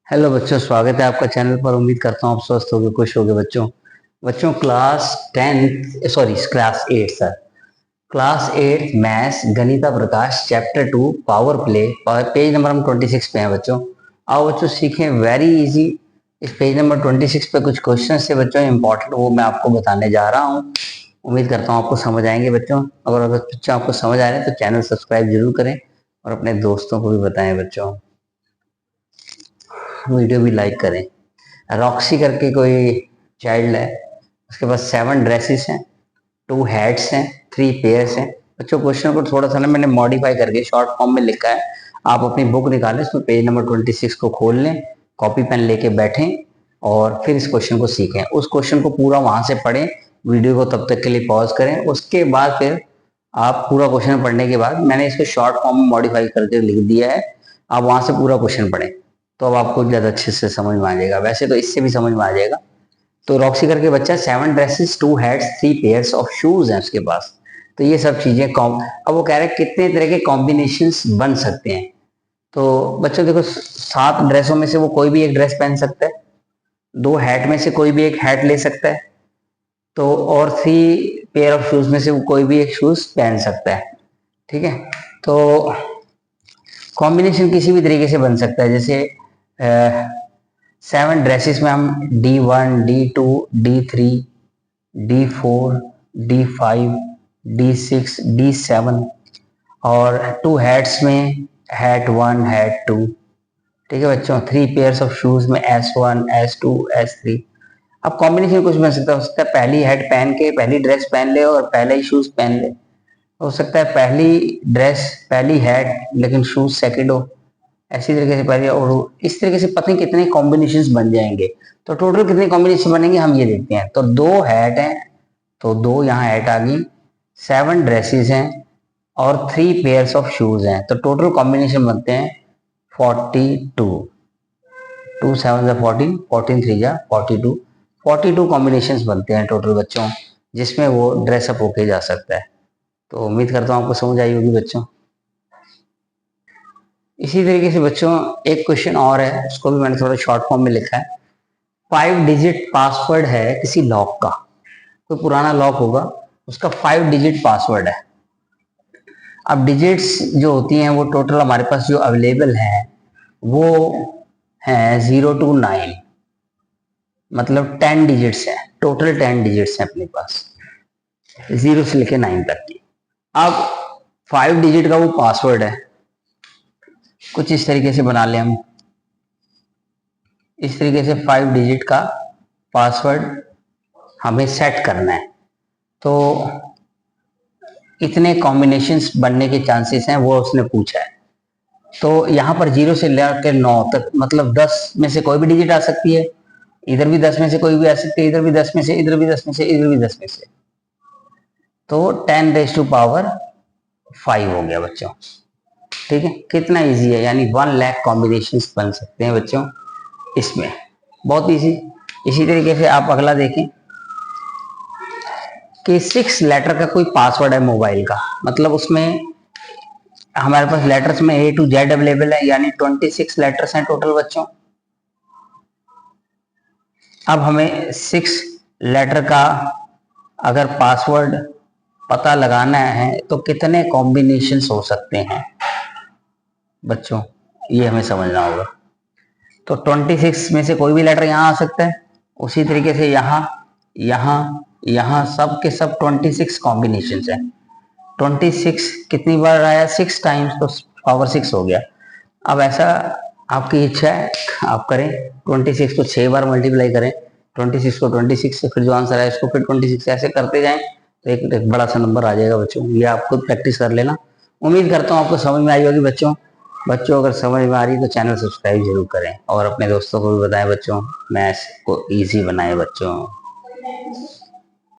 Hello बच्चों, स्वागत है आपका चैनल पर। उम्मीद करता हूँ आप स्वस्थ होगे, खुश होगे। बच्चों बच्चों class 10 sorry class 8 sir class 8 maths Ganita Prakash chapter 2 power play page number हम 26 पे हैं बच्चों। आओ बच्चों सीखें, वेरी इजी। इस पेज नंबर 26 पे कुछ क्वेश्चन थे बच्चों इंपॉर्टेंट, वो मैं आपको बताने जा रहा हूँ। उम्मीद करता हूँ आपको समझ आएंगे बच्चों। अगर बच्चों आपको समझ आ रहे हैं तो चैनल सब्सक्राइब जरूर करें और अपने दोस्तों को भी बताएं बच्चों। वीडियो भी लाइक करें। रॉक्सी करके कोई चाइल्ड है, उसके पास 7 ड्रेसेस हैं, 2 हैट्स हैं, 3 पेयर्स हैं। बच्चों क्वेश्चन को थोड़ा सा ना मैंने मॉडिफाई करके शॉर्ट फॉर्म में लिखा है। आप अपनी बुक निकालें, उसमें पेज नंबर 26 को खोल लें, कॉपी पेन लेके बैठें और फिर इस क्वेश्चन को सीखें। उस क्वेश्चन को पूरा वहां से पढ़ें, वीडियो को तब तक के लिए पॉज करें। उसके बाद फिर आप पूरा क्वेश्चन पढ़ने के बाद मैंने इसको शॉर्ट फॉर्म में मॉडिफाई करके लिख दिया है, आप वहां से पूरा क्वेश्चन पढ़ें तो अब आपको ज्यादा अच्छे से समझ में आ जाएगा। वैसे तो इससे भी समझ में आ जाएगा। तो रॉक्सी करके बच्चा 7 dresses, 2 hats, 3 pairs of shoes हैं उसके पास। तो ये सब चीजें कॉम अब वो कह रहे हैं कितने तरह के कॉम्बिनेशंस बन सकते हैं। तो बच्चों देखो, 7 ड्रेसों में से वो कोई भी एक ड्रेस पहन सकता है, 2 हैट में से कोई भी एक हैट ले सकता है, तो और 3 पेयर ऑफ शूज में से वो कोई भी एक शूज पहन सकता है। ठीक है, तो कॉम्बिनेशन किसी भी तरीके से बन सकता है। जैसे 7 ड्रेसेस में हम D1, D2, D3, D4, D5, D6, D7 और 2 हैट्स में हैट 1, हैट 2। ठीक है बच्चों, 3 पेयर्स ऑफ शूज में S1, S2, S3। अब कॉम्बिनेशन कुछ बन सकता है। हो सकता है पहली हैट पहन के पहली ड्रेस पहन ले और पहले ही शूज पहन ले। हो सकता है पहली ड्रेस पहली हैट लेकिन शूज सेकंड हो। ऐसी तरीके से पहले और इस तरीके से पता नहीं कितने कॉम्बिनेशंस बन जाएंगे। तो टोटल कितने कॉम्बिनेशन बनेंगे हम ये देखते हैं। तो 2 हैट हैं, तो 2 यहाँ हैट आ गई, 7 ड्रेसेस हैं और 3 पेयर्स ऑफ शूज हैं। तो टोटल कॉम्बिनेशन बनते हैं 42। 2 7 जा 14, 14 3 जा 42। 42 कॉम्बिनेशंस बनते हैं टोटल बच्चों, जिसमें वो ड्रेसअप होके जा सकता है। तो उम्मीद करता हूँ आपको समझ आई होगी बच्चों। इसी तरीके से बच्चों एक क्वेश्चन और है, उसको भी मैंने थोड़ा शॉर्ट फॉर्म में लिखा है। 5 डिजिट पासवर्ड है किसी लॉक का, कोई पुराना लॉक होगा, उसका 5 डिजिट पासवर्ड है। अब डिजिट्स जो होती हैं वो टोटल हमारे पास जो अवेलेबल हैं वो हैं 0 to 9, मतलब 10 डिजिट्स हैं, टोटल 10 डिजिट्स हैं अपने पास, 0 से लेके 9 तक की। अब 5 डिजिट का वो पासवर्ड है, कुछ इस तरीके से बना लें हम। इस तरीके से 5 डिजिट का पासवर्ड हमें सेट करना है। तो इतने कॉम्बिनेशंस बनने के चांसेस हैं वो उसने पूछा है। तो यहाँ पर 0 से लेकर 9 तक, मतलब 10 में से कोई भी डिजिट आ सकती है, इधर भी 10 में से कोई भी आ सकती है, इधर भी 10 में से, इधर भी 10 में से, इधर भी 10 में से। तो 10 रेज टू पावर 5 हो गया बच्चों। ठीक है, कितना इजी है, यानी 1 लाख कॉम्बिनेशन बन सकते हैं बच्चों इसमें, बहुत इजी। इसी तरीके से आप अगला देखें कि 6 लेटर का कोई पासवर्ड है मोबाइल का, मतलब उसमें हमारे पास लेटर्स में A to Z अवेलेबल है, यानी 26 लेटर्स हैं टोटल बच्चों। अब हमें 6 लेटर का अगर पासवर्ड पता लगाना है तो कितने कॉम्बिनेशंस हो सकते हैं बच्चों, ये हमें समझना होगा। तो 26 में से कोई भी लेटर यहाँ आ सकता है, उसी तरीके से यहाँ यहाँ यहाँ सब के सब 26 कॉम्बिनेशंस हैं। 26 कितनी बार आया, 6 टाइम्स, तो पावर 6 हो गया। अब ऐसा आपकी इच्छा है आप करें, 26 को 6 बार मल्टीप्लाई करें, 26 को 26 से, फिर जो आंसर है उसको फिर 26 से, ऐसे करते जाएं तो एक बड़ा सा नंबर आ जाएगा बच्चों। ये आप खुद प्रैक्टिस कर लेना। उम्मीद करता हूँ आपको समझ में आई होगी बच्चों। बच्चों अगर समझ में आ रही है तो चैनल सब्सक्राइब जरूर करें और अपने दोस्तों को भी बताएं बच्चों, मैथ्स को ईजी बनाएं बच्चों।